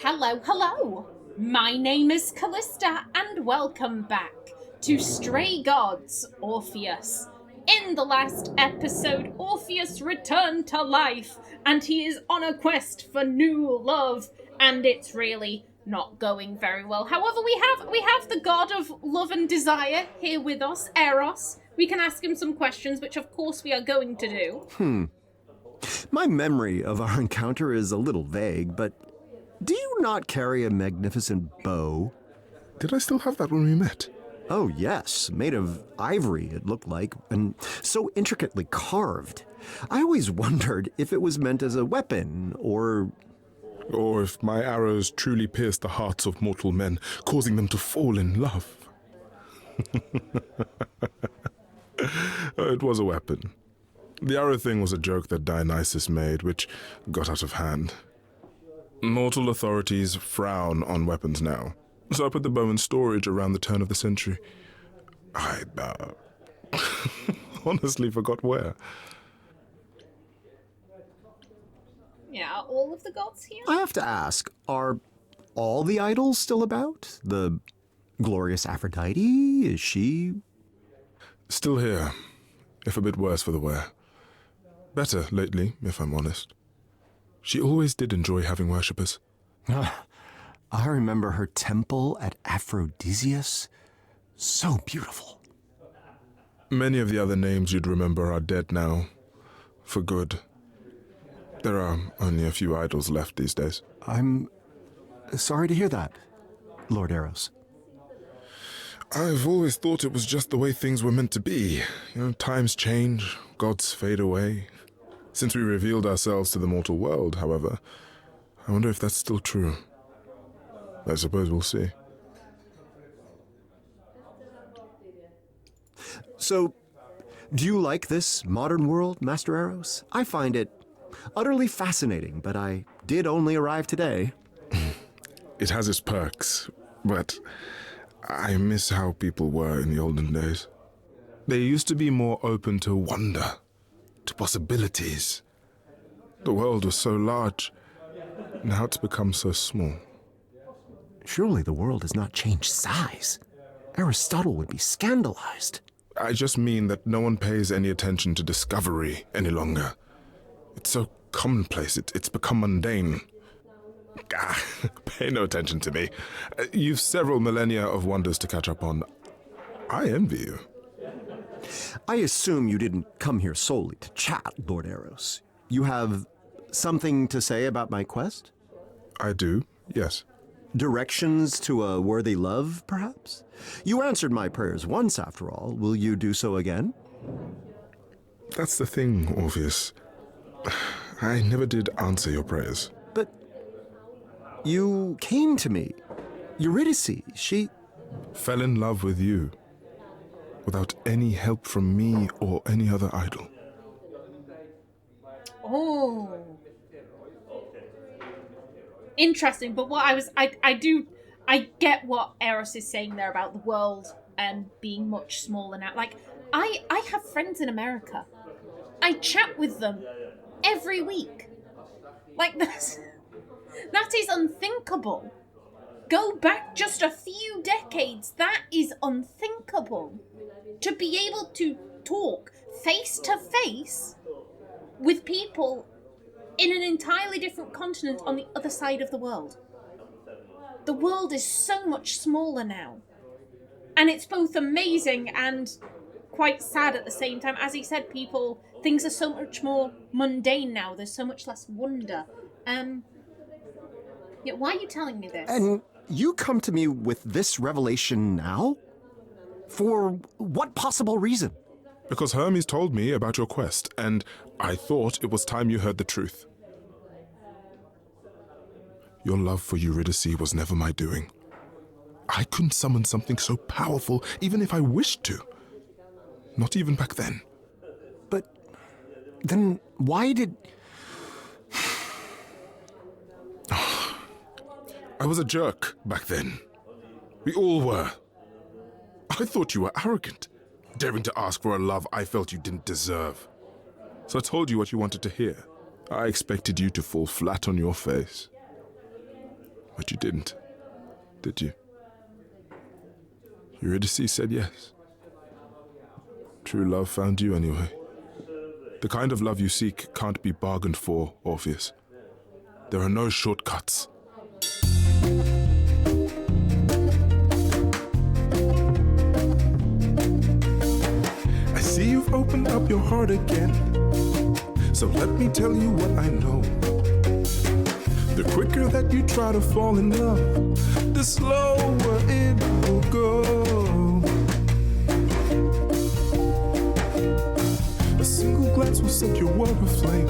Hello. My name is Callista, and welcome back to Stray Gods, Orpheus. In the last episode, Orpheus returned to life, and he is on a quest for new love, and it's really not going very well. However, we have the god of love and desire here with us, Eros. We can ask him some questions, which of course we are going to do. My memory of our encounter is a little vague, but do you not carry a magnificent bow? Did I still have that when we met? Oh, yes, made of ivory, it looked like, and so intricately carved. I always wondered if it was meant as a weapon, or if my arrows truly pierced the hearts of mortal men, causing them to fall in love. It was a weapon. The arrow thing was a joke that Dionysus made, which got out of hand. Mortal authorities frown on weapons now, so I put the bow in storage around the turn of the century. I honestly forgot where. Yeah, are all of the gods here? I have to ask, are all the idols still about? The glorious Aphrodite, is she? Still here, if a bit worse for the wear. Better lately, if I'm honest. She always did enjoy having worshippers. I remember her temple at Aphrodisias. So beautiful. Many of the other names you'd remember are dead now. For good. There are only a few idols left these days. I'm sorry to hear that, Lord Eros. I've always thought it was just the way things were meant to be. Times change, gods fade away. Since we revealed ourselves to the mortal world, however, I wonder if that's still true. I suppose we'll see. So, do you like this modern world, Master Eros? I find it utterly fascinating, but I did only arrive today. It has its perks, but I miss how people were in the olden days. They used to be more open to wonder, to possibilities. The world was so large, now it's become so small. Surely the world has not changed size. Aristotle would be scandalized. I just mean that no one pays any attention to discovery any longer. It's so commonplace, it's become mundane. Pay no attention to me. You've several millennia of wonders to catch up on. I envy you. I assume you didn't come here solely to chat, Lord Eros. You have something to say about my quest? I do, yes. Directions to a worthy love, perhaps? You answered my prayers once, after all. Will you do so again? That's the thing, Orpheus. I never did answer your prayers. But you came to me. Eurydice, she fell in love with you, without any help from me or any other idol. Oh. Interesting, but what I get what Eros is saying there about the world being much smaller now. Like, I have friends in America. I chat with them every week. Like, that is unthinkable. Go back just a few decades, that is unthinkable. To be able to talk face to face with people in an entirely different continent on the other side of the world. The world is so much smaller now. And it's both amazing and quite sad at the same time. As he said, things are so much more mundane now. There's so much less wonder. Yeah, why are you telling me this? And you come to me with this revelation now? For what possible reason? Because Hermes told me about your quest, and I thought it was time you heard the truth. Your love for Eurydice was never my doing. I couldn't summon something so powerful, even if I wished to. Not even back then. But then why did... I was a jerk back then. We all were. I thought you were arrogant, daring to ask for a love I felt you didn't deserve. So I told you what you wanted to hear. I expected you to fall flat on your face. But you didn't, did you? Eurydice said yes. True love found you anyway. The kind of love you seek can't be bargained for, Orpheus. There are no shortcuts. I see you've opened up your heart again. So let me tell you what I know. The quicker that you try to fall in love, the slower it will go. A single glance will set your world aflame.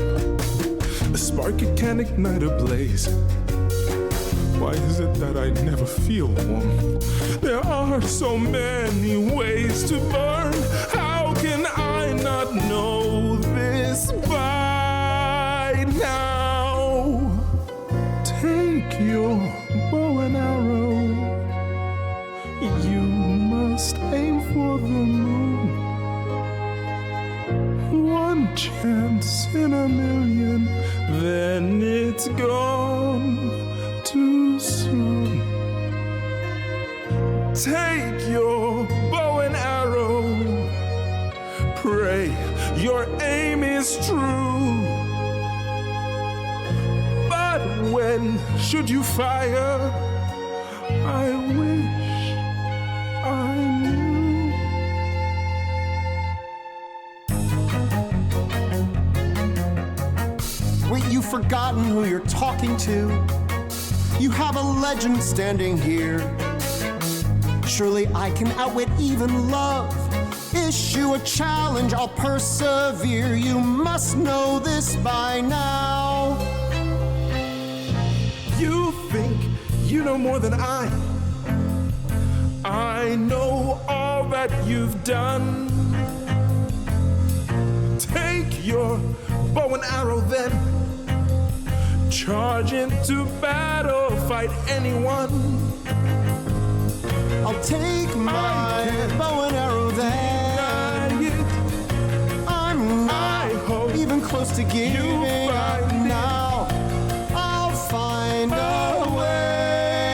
A spark it can ignite a blaze. Why is it that I never feel warm? There are so many ways to burn. How can I not know this by now? Take your bow and arrow. You must aim for the moon. One chance in a million, then it's gone too soon. Take your bow and arrow. Pray your aim is true. But when should you fire? I wish I knew. Wait, you've forgotten who you're talking to? You have a legend standing here. Surely I can outwit even love. Issue a challenge, I'll persevere. You must know this by now. You think you know more than I know all that you've done. Take your bow and arrow then. Charge into battle, fight anyone. I'll take my bow and arrow then. I'm not even close to giving up now. I'll find a way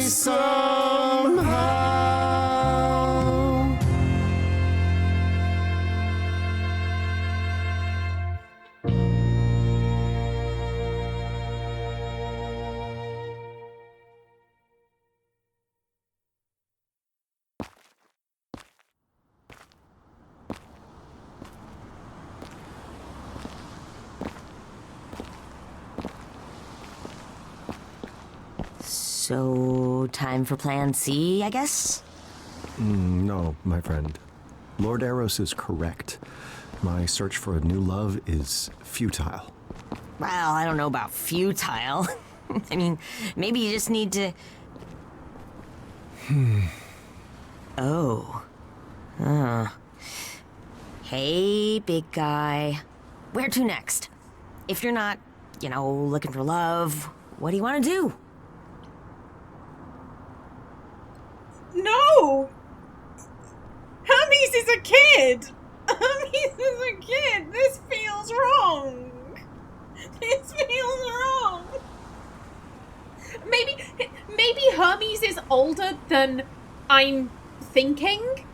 somehow. So, time for plan C, I guess? No, my friend. Lord Eros is correct. My search for a new love is futile. Well, I don't know about futile. I mean, maybe you just need to... Oh. Hey, big guy. Where to next? If you're not, looking for love, what do you want to do? No! Hermes is a kid! Hermes is a kid! This feels wrong! This feels wrong! Maybe Hermes is older than I'm thinking?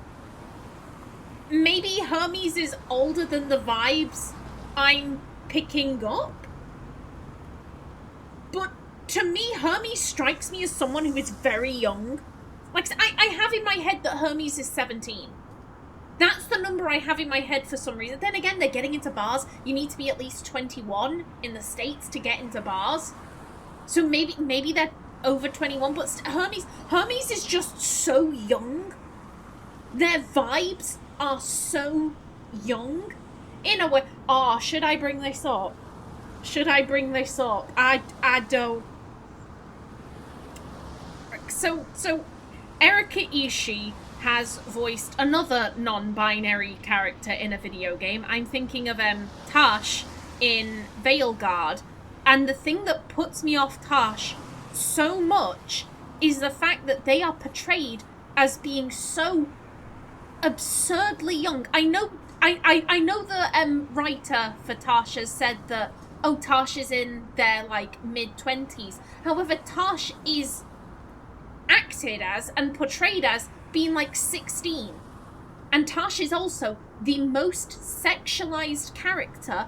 Maybe Hermes is older than the vibes I'm picking up? But to me, Hermes strikes me as someone who is very young. Like, I have in my head that Hermes is 17. That's the number I have in my head for some reason. Then again, they're getting into bars. You need to be at least 21 in the States to get into bars. So maybe they're over 21, but Hermes is just so young. Their vibes are so young. In a way, should I bring this up? Should I bring this up? I don't. So Erika Ishii has voiced another non-binary character in a video game. I'm thinking of Tash in Veilguard, and the thing that puts me off Tash so much is the fact that they are portrayed as being so absurdly young. I know the writer for Tash has said that oh, Tash is in their, like, mid-20s. However, Tash is acted as and portrayed as being, like, 16. And Tash is also the most sexualized character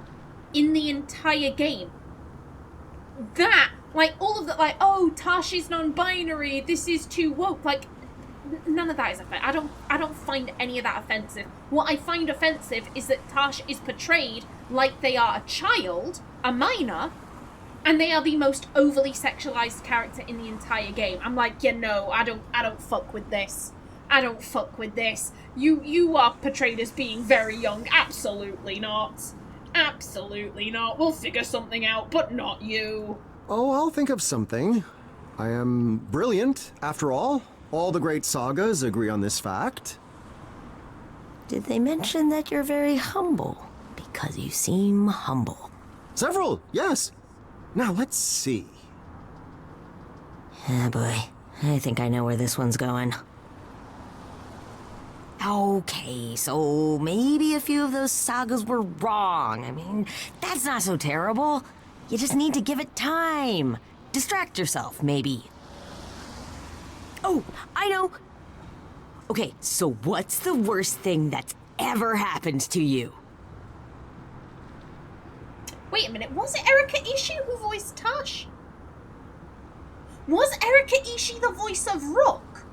in the entire game. That, like, all of that, like, oh, Tash is non-binary, this is too woke, like, none of that is offensive. I don't find any of that offensive. What I find offensive is that Tash is portrayed like they are a child, a minor, and they are the most overly sexualized character in the entire game. I'm like, yeah, no, I don't fuck with this. I don't fuck with this. You are portrayed as being very young. Absolutely not. Absolutely not. We'll figure something out, but not you. Oh, I'll think of something. I am brilliant, after all. All the great sagas agree on this fact. Did they mention that you're very humble? Because you seem humble. Several, yes. Now, let's see. Oh boy, I think I know where this one's going. Okay, so maybe a few of those sagas were wrong. I mean, that's not so terrible. You just need to give it time. Distract yourself, maybe. Oh, I know. Okay, so what's the worst thing that's ever happened to you? Wait a minute, was it Erika Ishii who voiced Tash? Was Erika Ishii the voice of Rook?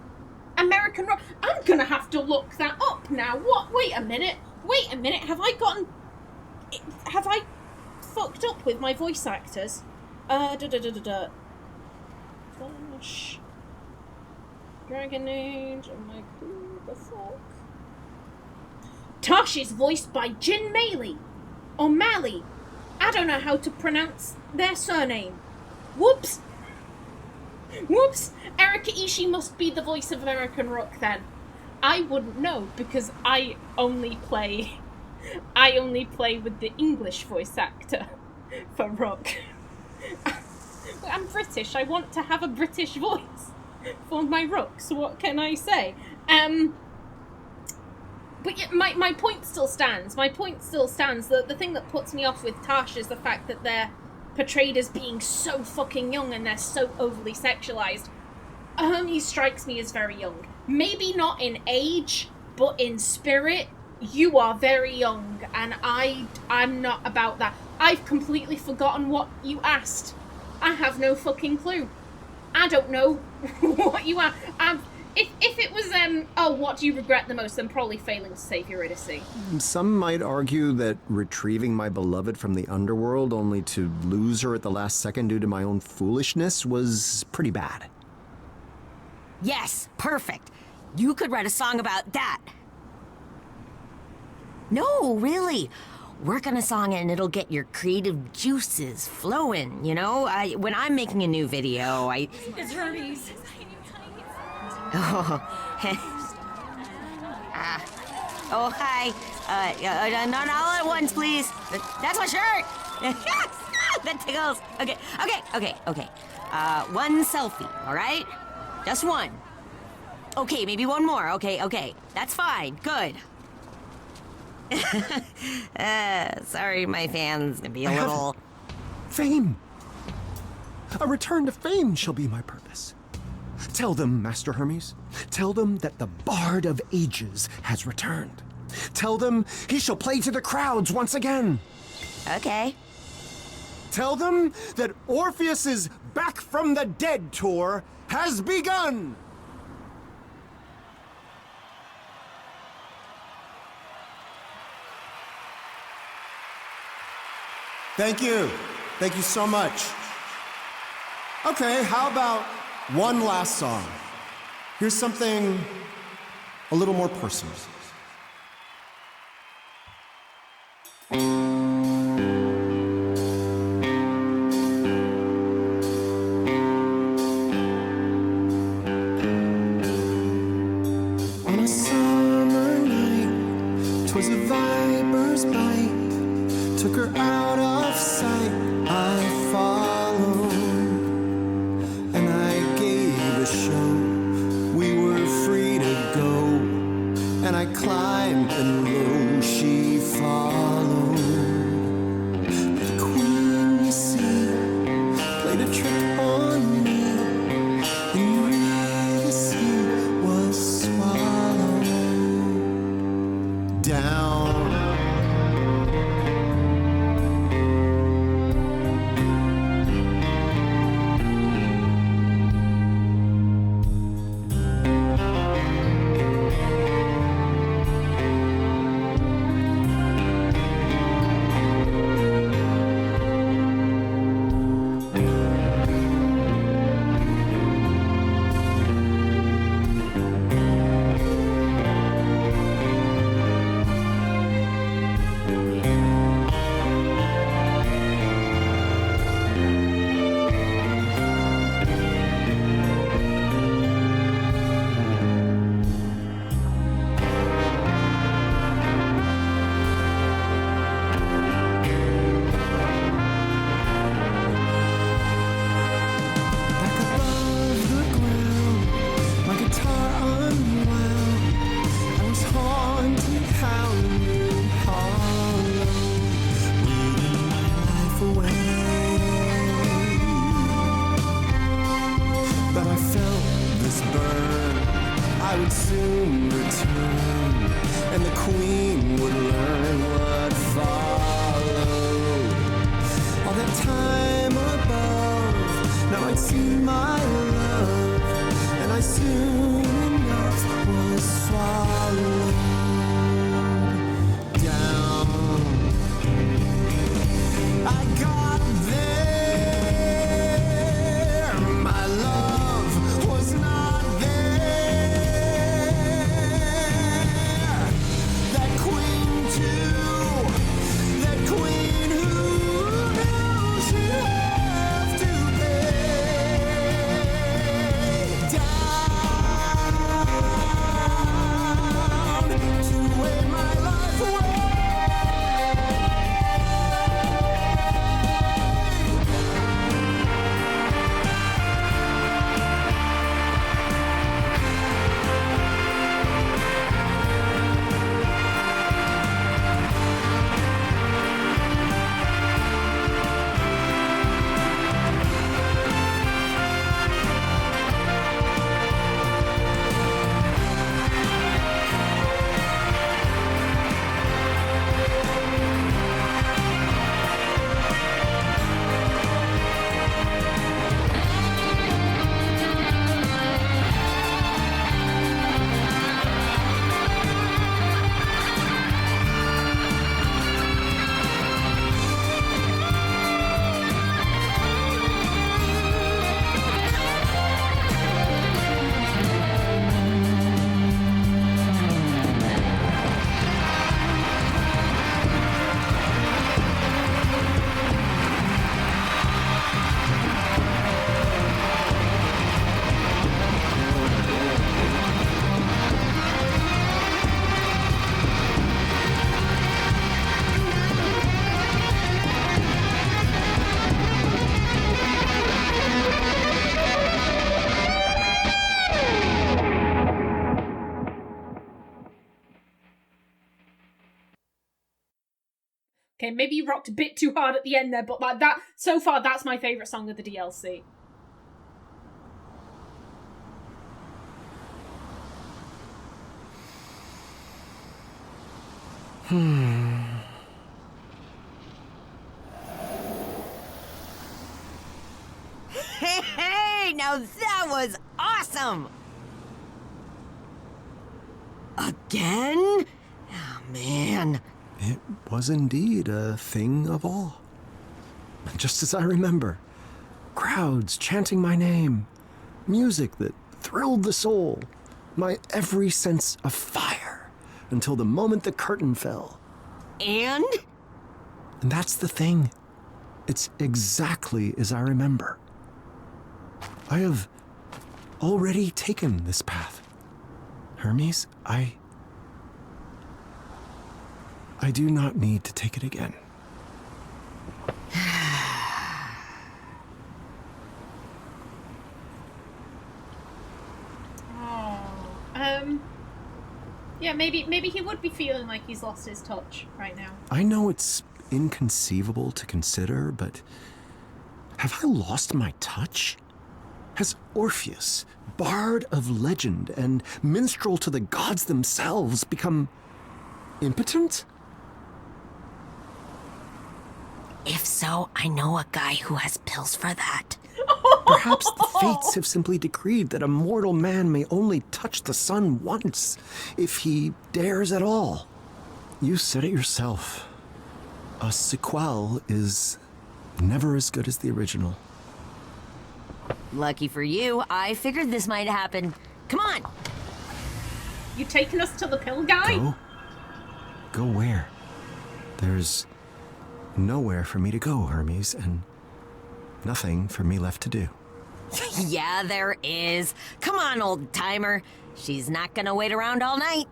American Rock? I'm gonna have to look that up now. What? Wait a minute. Have I fucked up with my voice actors? Flash. Dragon Age. I'm like, who the fuck? Tash is voiced by Jin Malley. Or Malley. I don't know how to pronounce their surname. Whoops. Whoops. Erika Ishii must be the voice of American Rook then. I wouldn't know because I only play with the English voice actor for Rook. I'm British. I want to have a British voice for my Rook. So what can I say? But yeah, my point still stands. The thing that puts me off with Tash is the fact that they're portrayed as being so fucking young and they're so overly sexualized. Hermes strikes me as very young. Maybe not in age, but in spirit, you are very young, and I'm not about that. I've completely forgotten what you asked. I have no fucking clue. I don't know what you asked. If it was, what do you regret the most, then probably failing to save Eurydice. Some might argue that retrieving my beloved from the underworld only to lose her at the last second due to my own foolishness was pretty bad. Yes, perfect. You could write a song about that. No, really. Work on a song and it'll get your creative juices flowing, you know? When I'm making a new video, It's Hermes. Oh, oh, hi. Not all at once, please. That's my shirt. That tickles. Okay. One selfie, all right? Just one. Okay, maybe one more. Okay. That's fine. Good. Sorry, my fans can be a little... Fame. A return to fame shall be my purpose. Tell them, Master Hermes. Tell them that the Bard of Ages has returned. Tell them he shall play to the crowds once again. Okay. Tell them that Orpheus's Back from the Dead tour has begun. Thank you. Thank you so much. Okay, how about one last song? Here's something a little more personal. On a summer night, 'twas a viper's bite, took her out of sight. I followed, and I gave a show. We were free to go, and I I would soon return, and the queen would learn what followed. All that time above, now I'd seen my love, and I soon enough was swallowed down. I got there, my love was not there. That queen too, that queen who knew she'd have to pay down to wait my life away. Okay, maybe you rocked a bit too hard at the end there, but like that, so far, that's my favourite song of the DLC. Hey, now that was awesome! Again? Oh, man. It was indeed a thing of awe. Just as I remember. Crowds chanting my name. Music that thrilled the soul. My every sense afire. Until the moment the curtain fell. And? And that's the thing. It's exactly as I remember. I have already taken this path. Hermes, I do not need to take it again. Yeah, maybe he would be feeling like he's lost his touch right now. I know it's inconceivable to consider, but have I lost my touch? Has Orpheus, bard of legend and minstrel to the gods themselves, become impotent? If so, I know a guy who has pills for that. Perhaps the fates have simply decreed that a mortal man may only touch the sun once, if he dares at all. You said it yourself. A sequel is never as good as the original. Lucky for you, I figured this might happen. Come on! You taking us to the pill guy? Go? Go where? There's nowhere for me to go, Hermes, and nothing for me left to do. Yeah, there is. Come on, old timer. She's not gonna wait around all night.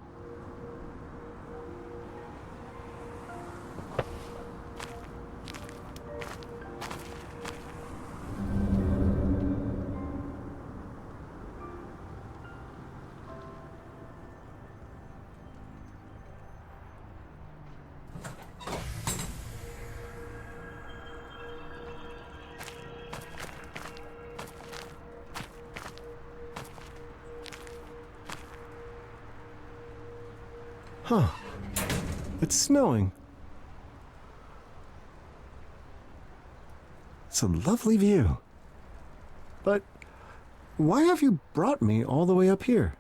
Huh. It's snowing. It's a lovely view. But why have you brought me all the way up here?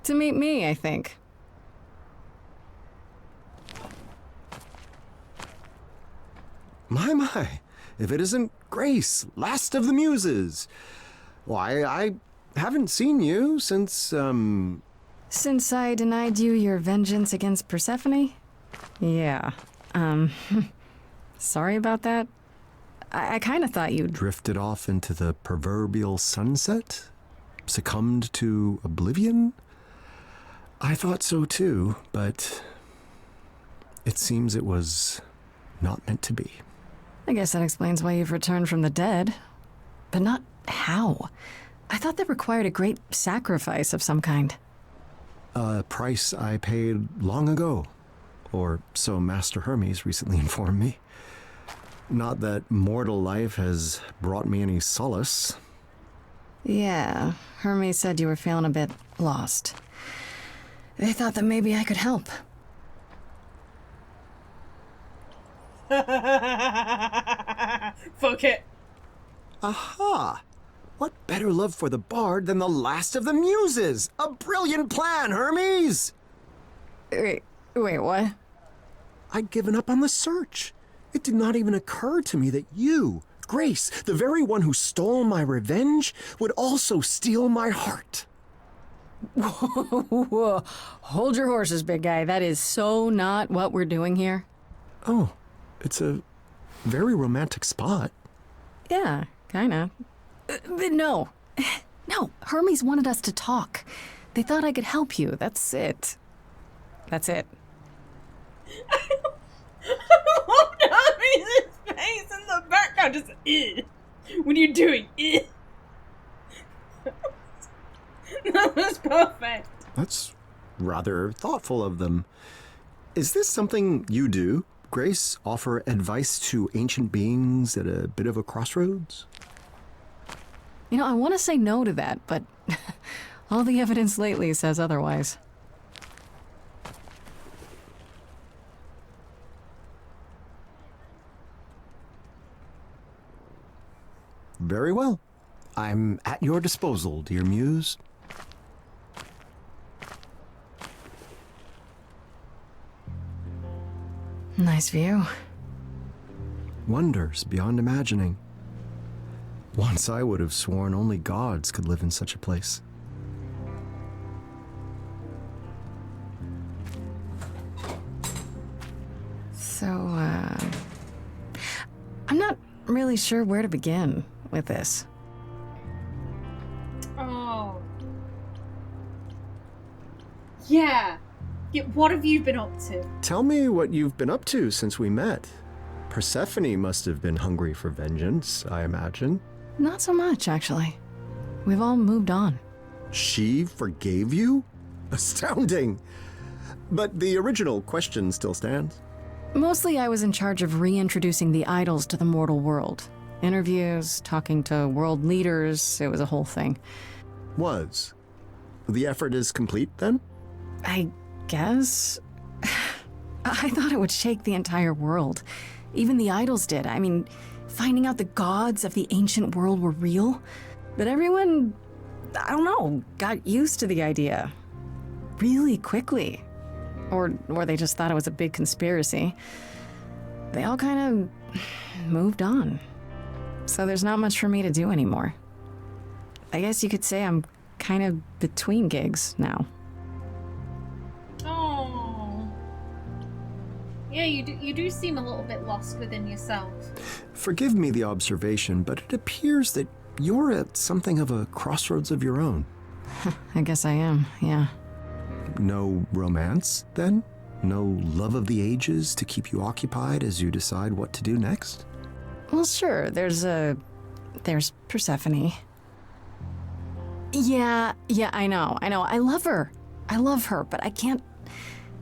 To meet me, I think. My, if it isn't Grace, last of the Muses. Why, I haven't seen you since, Since I denied you your vengeance against Persephone? Yeah. Sorry about that. I kind of thought you'd... drifted off into the proverbial sunset? Succumbed to oblivion? I thought so too, but it seems it was not meant to be. I guess that explains why you've returned from the dead. But not how. I thought that required a great sacrifice of some kind. A price I paid long ago, or so Master Hermes recently informed me. Not that mortal life has brought me any solace. Yeah, Hermes said you were feeling a bit lost. They thought that maybe I could help. Fuck it. Aha! What better love for the bard than the last of the Muses? A brilliant plan, Hermes! Wait, what? I'd given up on the search. It did not even occur to me that you, Grace, the very one who stole my revenge, would also steal my heart. Whoa, hold your horses, big guy. That is so not what we're doing here. Oh, it's a very romantic spot. Yeah, kinda. But no. No, Hermes wanted us to talk. They thought I could help you. That's it. That's it. Hermes' face in the background just when you're doing That was perfect. That's rather thoughtful of them. Is this something you do, Grace? Offer advice to ancient beings at a bit of a crossroads? You know, I want to say no to that, but all the evidence lately says otherwise. Very well. I'm at your disposal, dear Muse. Nice view. Wonders beyond imagining. Once I would have sworn only gods could live in such a place. So, I'm not really sure where to begin with this. Oh. Yeah. What have you been up to? Tell me what you've been up to since we met. Persephone must have been hungry for vengeance, I imagine. Not so much, actually. We've all moved on. She forgave you? Astounding! But the original question still stands. Mostly I was in charge of reintroducing the idols to the mortal world. Interviews, talking to world leaders, it was a whole thing. Was. The effort is complete, then? I guess? I thought it would shake the entire world. Even the idols did. I mean, finding out the gods of the ancient world were real. But everyone, I don't know, got used to the idea. Really quickly. Or they just thought it was a big conspiracy. They all kind of moved on. So there's not much for me to do anymore. I guess you could say I'm kind of between gigs now. Oh. Yeah, you do seem a little bit lost within yourself. Forgive me the observation, but it appears that you're at something of a crossroads of your own. I guess I am, yeah. No romance, then? No love of the ages to keep you occupied as you decide what to do next? Well, sure, there's Persephone. Yeah, I know. I love her, but I can't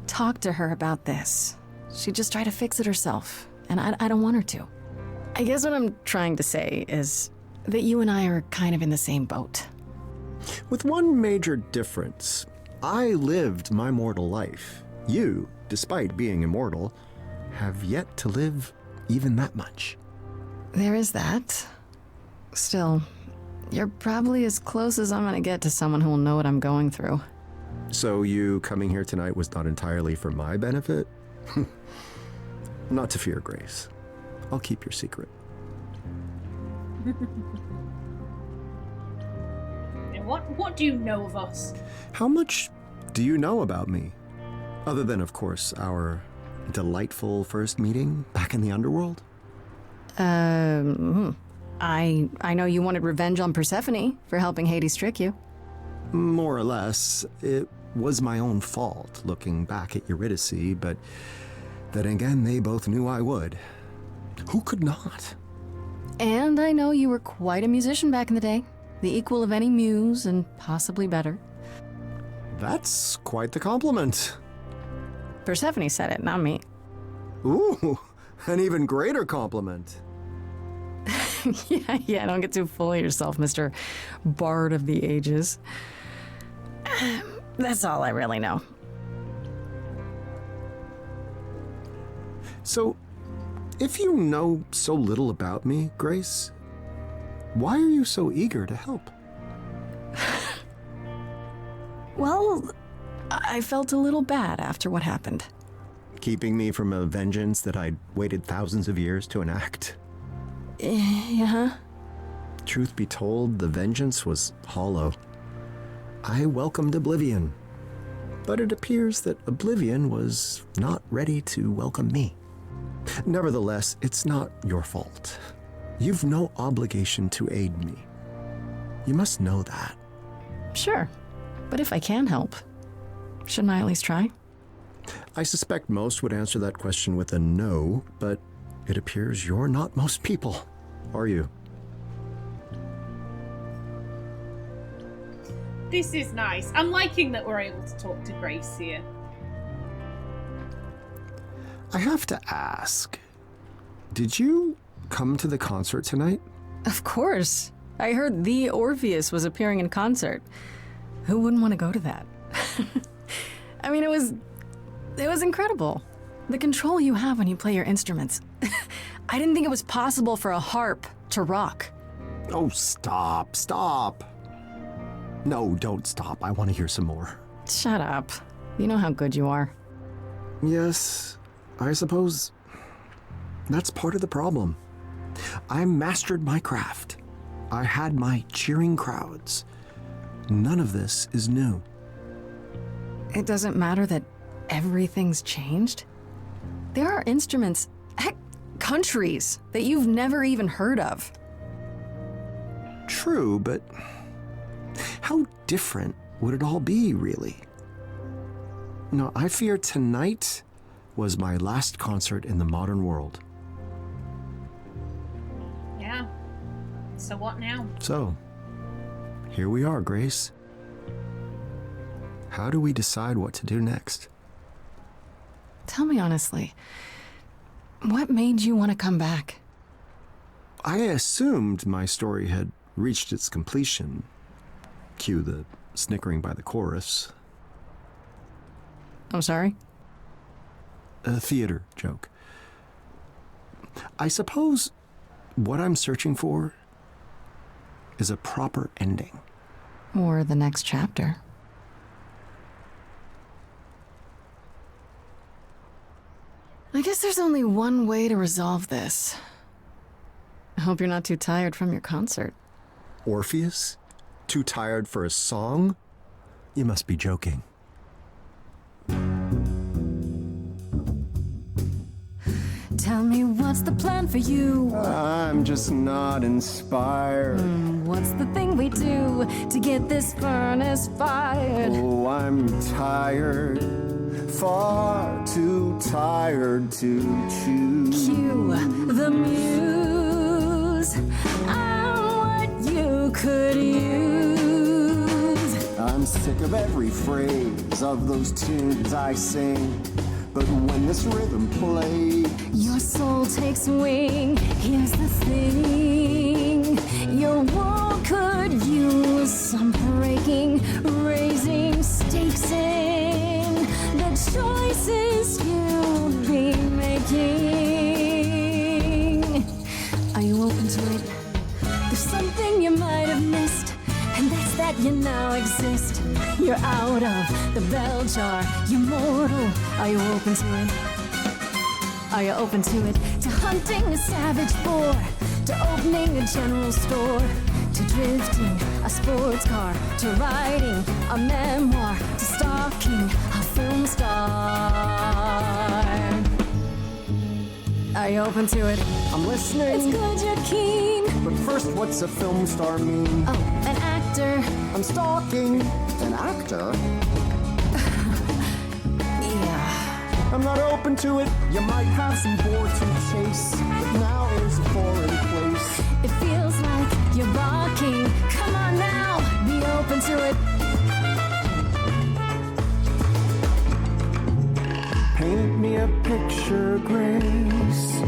talk to her about this. She'd just try to fix it herself, and I don't want her to. I guess what I'm trying to say is that you and I are kind of in the same boat. With one major difference. I lived my mortal life. You, despite being immortal, have yet to live even that much. There is that. Still, you're probably as close as I'm gonna get to someone who will know what I'm going through. So you coming here tonight was not entirely for my benefit? Not to fear, Grace. I'll keep your secret. What do you know of us? How much do you know about me? Other than, of course, our delightful first meeting back in the underworld? I know you wanted revenge on Persephone for helping Hades trick you. More or less. It was my own fault looking back at Eurydice, but then again, they both knew I would. Who could not? And I know you were quite a musician back in the day. The equal of any muse, and possibly better. That's quite the compliment. Persephone said it, not me. Ooh, an even greater compliment. Yeah, don't get too full of yourself, Mr. Bard of the Ages. That's all I really know. So, if you know so little about me, Grace, why are you so eager to help? Well, I felt a little bad after what happened. Keeping me from a vengeance that I'd waited thousands of years to enact? Yeah. Truth be told, the vengeance was hollow. I welcomed oblivion, but it appears that oblivion was not ready to welcome me. Nevertheless, it's not your fault. You've no obligation to aid me. You must know that. Sure. But if I can help, shouldn't I at least try? I suspect most would answer that question with a no, but it appears you're not most people, are you? This is nice. I'm liking that we're able to talk to Grace here. I have to ask, did you come to the concert tonight? Of course. I heard the Orpheus was appearing in concert. Who wouldn't want to go to that? I mean, it was incredible. The control you have when you play your instruments. I didn't think it was possible for a harp to rock. Oh, stop. No, don't stop. I want to hear some more. Shut up. You know how good you are. Yes, I suppose that's part of the problem. I mastered my craft. I had my cheering crowds. None of this is new. It doesn't matter that everything's changed. There are instruments, heck, countries that you've never even heard of. True, but how different would it all be, really? No, I fear tonight was my last concert in the modern world. Yeah. So what now? So, here we are, Grace. How do we decide what to do next? Tell me honestly, what made you want to come back? I assumed my story had reached its completion. Cue the snickering by the chorus. I'm sorry? A theater joke. I suppose what I'm searching for is a proper ending. Or the next chapter. I guess there's only one way to resolve this. I hope you're not too tired from your concert. Orpheus? Too tired for a song? You must be joking. Tell me, what's the plan for you? I'm just not inspired. What's the thing we do to get this furnace fired? Oh, I'm tired. Far too tired to choose. Cue the muse. I'm what you could use. I'm sick of every phrase of those tunes I sing. But when this rhythm plays, Your soul takes wing. Here's the thing. Your wall could use some breaking, raising stakes in the choice thing you might have missed, and that's that you now exist. You're out of the bell jar, you're mortal. Are you open to it? Are you open to it? To hunting a savage boar, to opening a general store, to drifting a sports car, to writing a memoir, to stalking a film star. Are you open to it? I'm listening. It's good you're keen. But first, what's a film star mean? Oh, an actor. I'm stalking an actor. Yeah. I'm not open to it. You might have some boar to chase, but now is a foreign place. It feels like you're barking. Come on now, be open to it. Paint me a picture, Grace.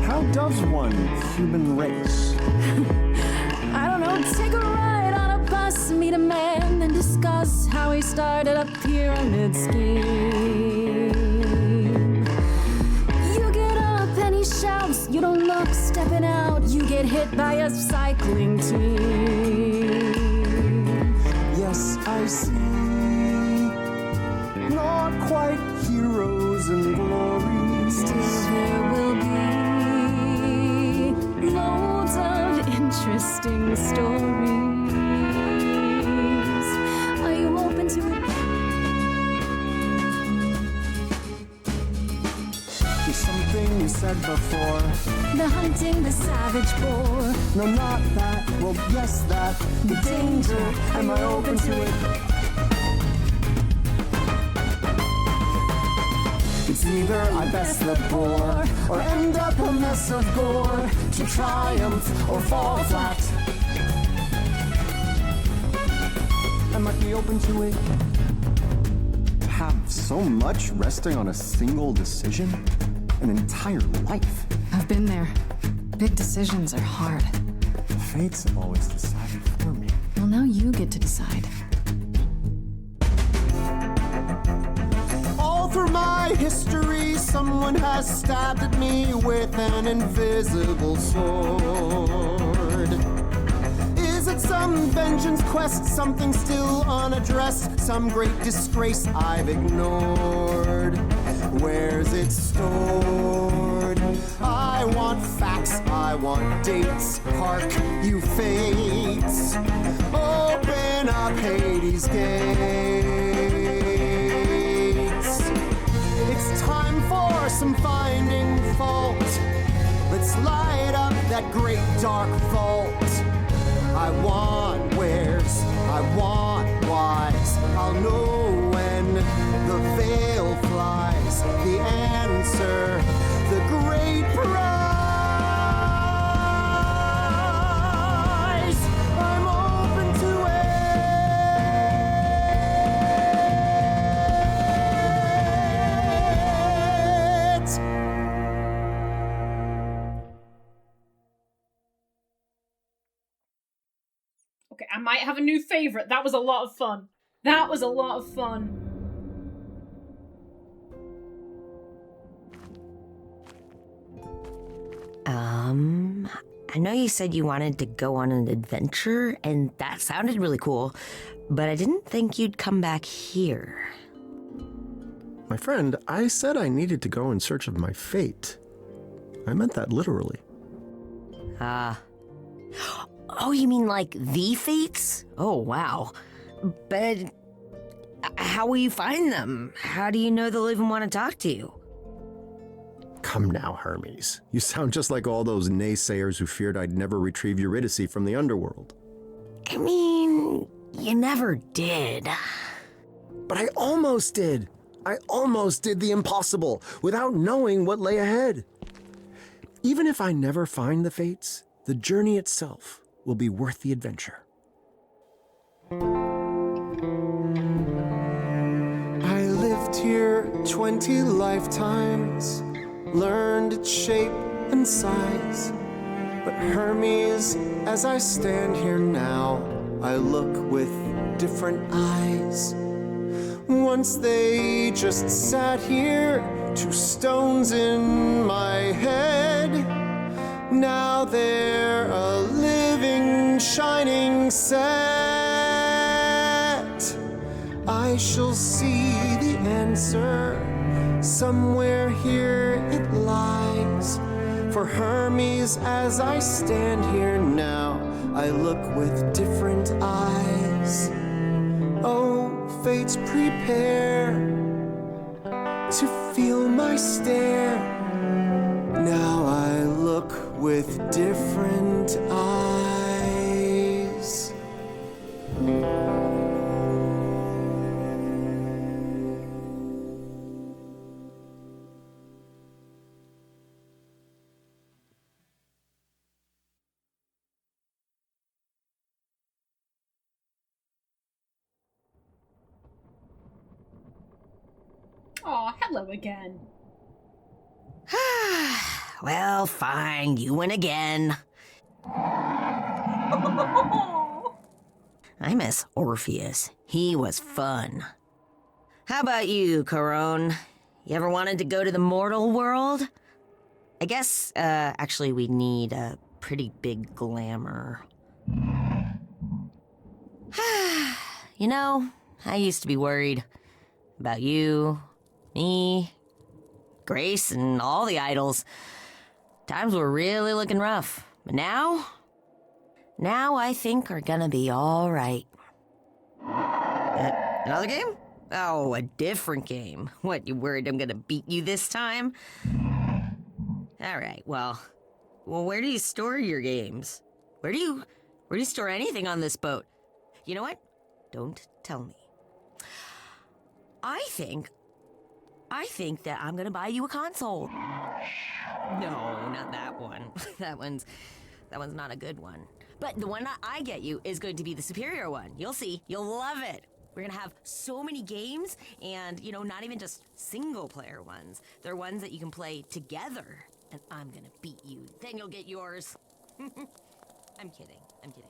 How does one human race? I don't know, take a ride on a bus, meet a man, then discuss how he started a pyramid scheme. You get up and he shouts, you don't look, stepping out, you get hit by a cycling team. Yes, I see. Not quite heroes and glory. Still there will be loads of interesting stories. Are you open to it? There's something you said before. The hunting the savage boar. No, not that. Well, yes, that. The danger. Am I open to it? It's either I best the boar or end up a mess of gore, to triumph or fall flat. I might be open to it. Have so much resting on a single decision? An entire life. I've been there. Big decisions are hard. The fates have always decided for me. Well, now you get to decide. Through my history, someone has stabbed at me with an invisible sword. Is it some vengeance quest, something still unaddressed, some great disgrace I've ignored? Where's it stored? I want facts, I want dates. Hark, you fates, open up Hades' gates. It's time for some finding fault. Let's light up that great dark vault. I want wheres, I want whys. I'll know when the veil flies. The answer, the great prize. I'm open to it. Okay, I might have a new favorite. That was a lot of fun. That was a lot of fun. I know you said you wanted to go on an adventure, and that sounded really cool, but I didn't think you'd come back here. My friend, I said I needed to go in search of my fate. I meant that literally. Oh, you mean like the fates? Oh, wow. But how will you find them? How do you know they'll even want to talk to you? Come now, Hermes. You sound just like all those naysayers who feared I'd never retrieve Eurydice from the underworld. I mean, you never did. But I almost did. I almost did the impossible without knowing what lay ahead. Even if I never find the fates, the journey itself will be worth the adventure. I lived here 20 lifetimes, learned its shape and size. But Hermes, as I stand here now, I look with different eyes. Once they just sat here, 2 stones in my head. Now they're a little set, I shall see the answer. Somewhere here it lies. For Hermes, as I stand here now, I look with different eyes. Oh, fates prepare to feel my stare. Now I look with different eyes. Oh, hello again. Well, fine, you win again. I miss Orpheus. He was fun. How about you, Corone? You ever wanted to go to the mortal world? I guess, actually, we need a pretty big glamour. You know, I used to be worried about you, me, Grace, and all the idols. Times were really looking rough. But now I think are gonna be all right. Another game? Oh, a different game. What, you worried I'm gonna beat you this time? All right, well, where do you store your games? Where do you store anything on this boat? You know what? Don't tell me. I think that I'm gonna buy you a console. No, not that one. that one's not a good one. But the one I get you is going to be the superior one. You'll see. You'll love it. We're gonna have so many games, and, you know, not even just single-player ones. They're ones that you can play together, and I'm gonna beat you. Then you'll get yours. I'm kidding. Of course.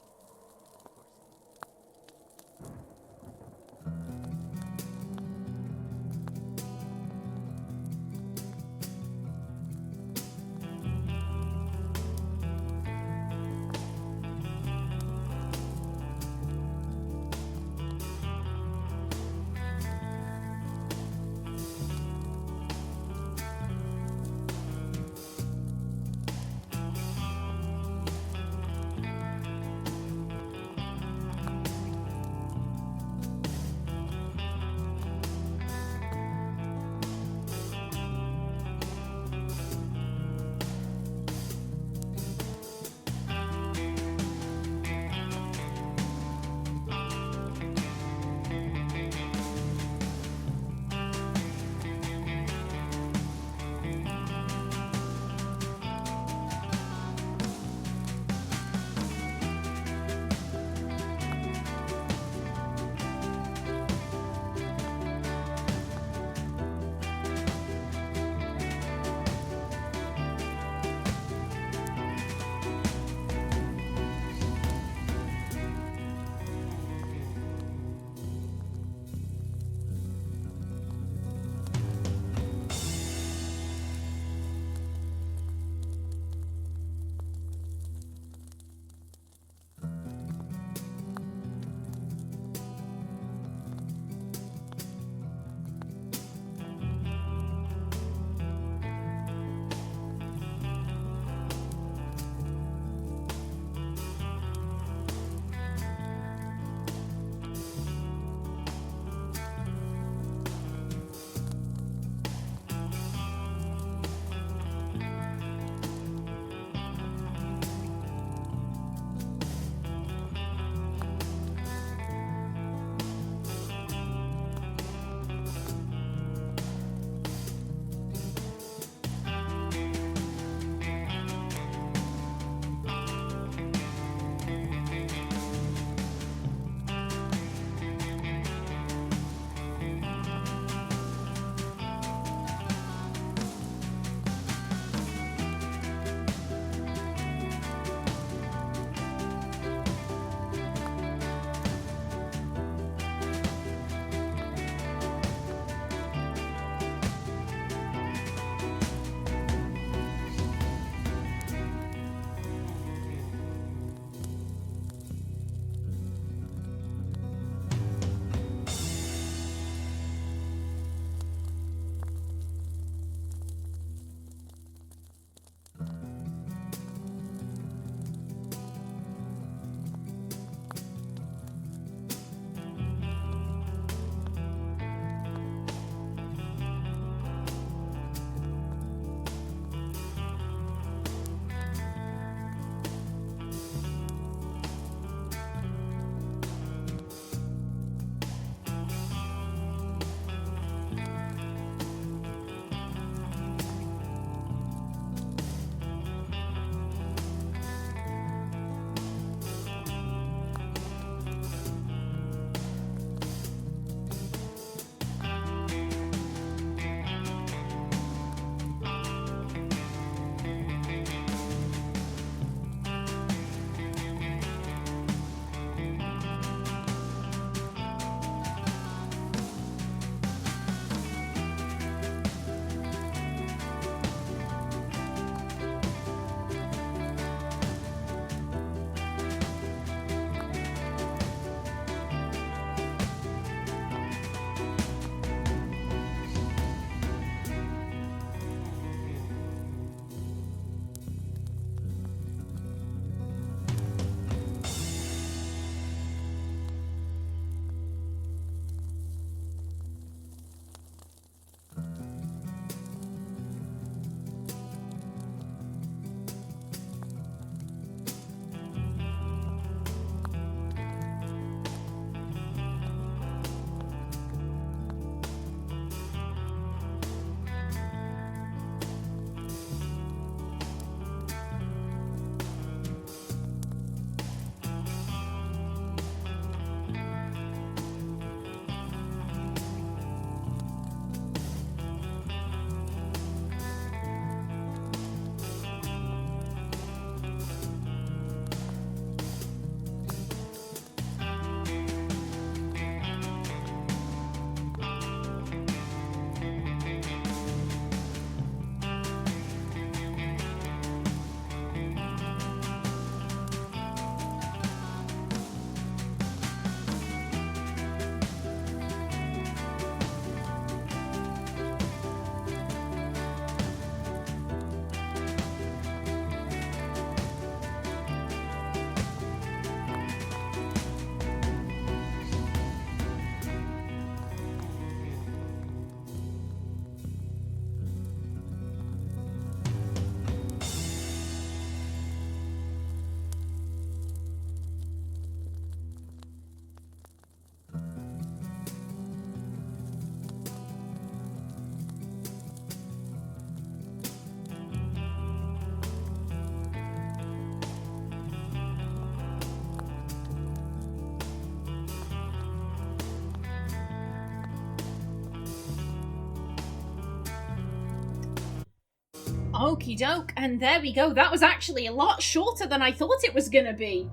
Okie doke, and there we go. That was actually a lot shorter than I thought it was gonna be.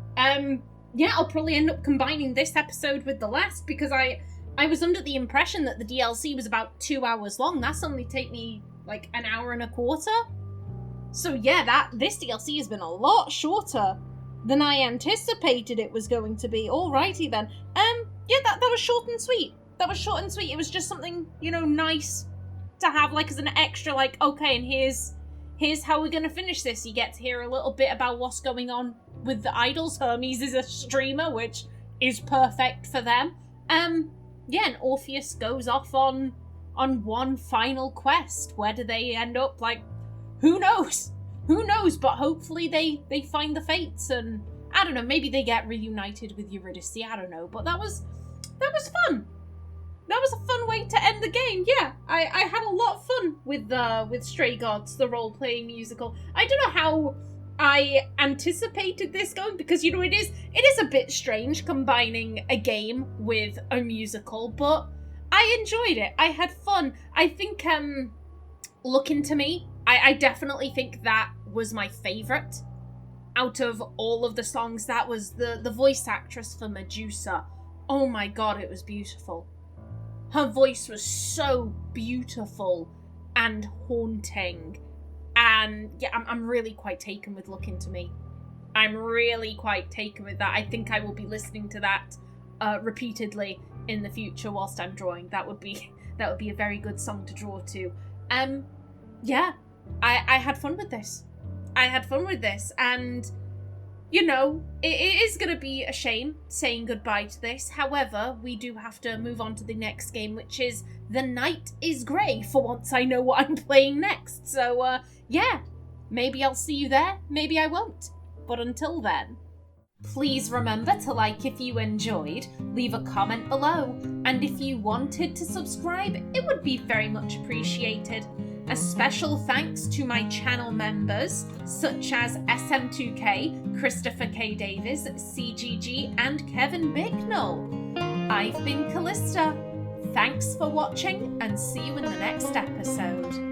Yeah, I'll probably end up combining this episode with the last, because I was under the impression that the DLC was about 2 hours long. That's only take me like an hour and a quarter. So yeah, this DLC has been a lot shorter than I anticipated it was going to be. Alrighty then. Yeah, that was short and sweet. That was short and sweet. It was just something, nice to have, like, as an extra, like, okay, and here's how we're gonna finish this. You get to hear a little bit about what's going on with the idols. Hermes is a streamer, which is perfect for them. Yeah, and Orpheus goes off on one final quest. Where do they end up? Like, who knows? Who knows? But hopefully they find the fates, and I don't know, maybe they get reunited with Eurydice. I don't know, but that was fun. That was a fun way to end the game. Yeah, I had a lot of fun with Stray Gods, the role-playing musical. I don't know how I anticipated this going, because it is a bit strange combining a game with a musical, but I enjoyed it. I had fun. I think Look Into Me, I definitely think that was my favourite out of all of the songs. That was the voice actress for Medusa. Oh my god, it was beautiful. Her voice was so beautiful and haunting. And yeah, I'm really quite taken with Look Into Me. I'm really quite taken with that. I think I will be listening to that repeatedly in the future whilst I'm drawing. That would be a very good song to draw to. Yeah, I had fun with this. And it is going to be a shame saying goodbye to this. However, we do have to move on to the next game, which is The Night is Grey. For once, I know what I'm playing next. So, yeah, maybe I'll see you there, maybe I won't. But until then, please remember to like if you enjoyed, leave a comment below, and if you wanted to subscribe, it would be very much appreciated. A special thanks to my channel members, such as SM2K, Christopher K. Davis, CGG, and Kevin Bicknell. I've been Callista. Thanks for watching, and see you in the next episode.